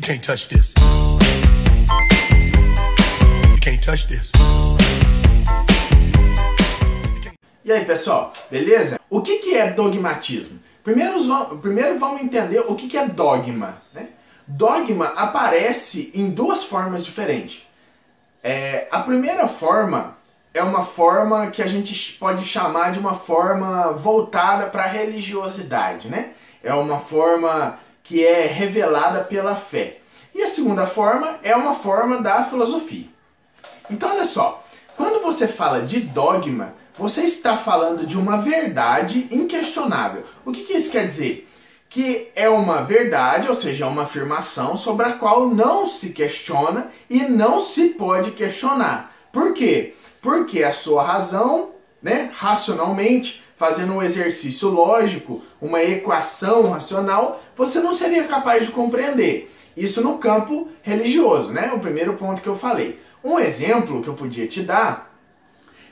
You can't touch this. You can't touch this. E aí, pessoal, beleza? O que é dogmatismo? Primeiro vamos entender o que é dogma, né? Dogma aparece em duas formas diferentes. A primeira forma é uma forma que a gente pode chamar de uma forma voltada para a religiosidade, né? É uma forma que é revelada pela fé. E a segunda forma é uma forma da filosofia. Então, olha só, quando você fala de dogma, você está falando de uma verdade inquestionável. O que isso quer dizer? Que é uma verdade, ou seja, é uma afirmação sobre a qual não se questiona e não se pode questionar. Por quê? Porque a sua razão, né, racionalmente, fazendo um exercício lógico, uma equação racional, você não seria capaz de compreender. Isso no campo religioso, né? O primeiro ponto que eu falei. Um exemplo que eu podia te dar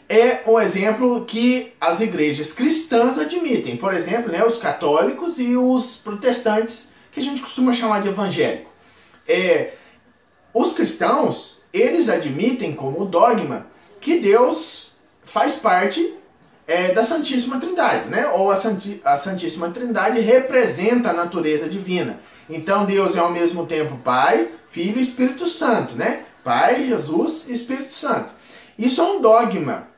é um exemplo que as igrejas cristãs admitem. Por exemplo, né, os católicos e os protestantes, que a gente costuma chamar de evangélico. Os cristãos, eles admitem como dogma que Deus faz parte da Santíssima Trindade, né? Ou a Santíssima Trindade representa a natureza divina. Então Deus é ao mesmo tempo Pai, Filho e Espírito Santo, né? Pai, Jesus e Espírito Santo. Isso é um dogma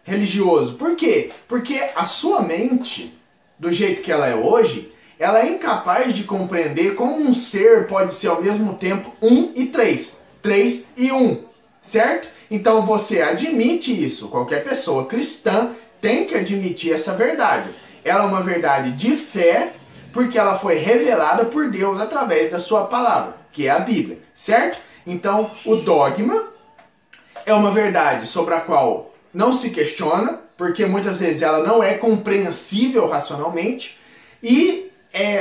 religioso. Por quê? Porque a sua mente, do jeito que ela é hoje, ela é incapaz de compreender como um ser pode ser ao mesmo tempo 1 e 3. 3 e 1, certo? Então você admite isso. Qualquer pessoa cristã tem que admitir essa verdade. Ela é uma verdade de fé, porque ela foi revelada por Deus através da sua palavra, que é a Bíblia, certo? Então, o dogma é uma verdade sobre a qual não se questiona, porque muitas vezes ela não é compreensível racionalmente, e,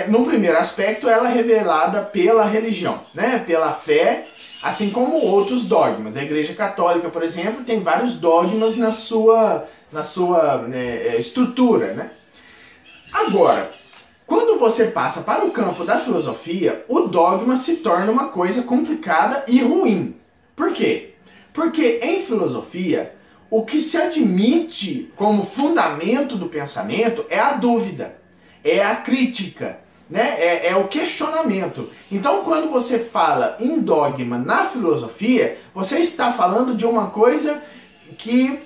no primeiro aspecto, ela é revelada pela religião, né? Pela fé, assim como outros dogmas. A Igreja Católica, por exemplo, tem vários dogmas na sua estrutura, né? Agora, quando você passa para o campo da filosofia, o dogma se torna uma coisa complicada e ruim. Por quê? Porque em filosofia, o que se admite como fundamento do pensamento é a dúvida, é a crítica, né? É o questionamento. Então, quando você fala em dogma na filosofia, você está falando de uma coisa que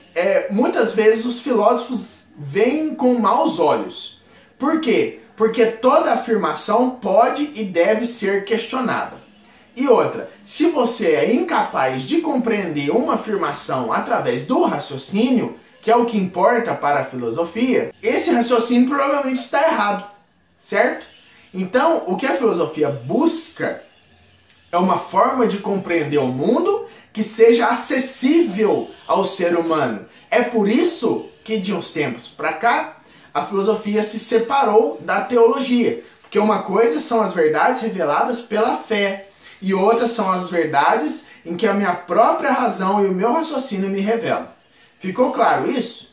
muitas vezes os filósofos veem com maus olhos. Por quê? Porque toda afirmação pode e deve ser questionada. E outra, se você é incapaz de compreender uma afirmação através do raciocínio, que é o que importa para a filosofia, esse raciocínio provavelmente está errado, certo? Então, o que a filosofia busca é uma forma de compreender o mundo que seja acessível ao ser humano. É por isso que de uns tempos para cá, a filosofia se separou da teologia. Porque uma coisa são as verdades reveladas pela fé, e outras são as verdades em que a minha própria razão e o meu raciocínio me revelam. Ficou claro isso?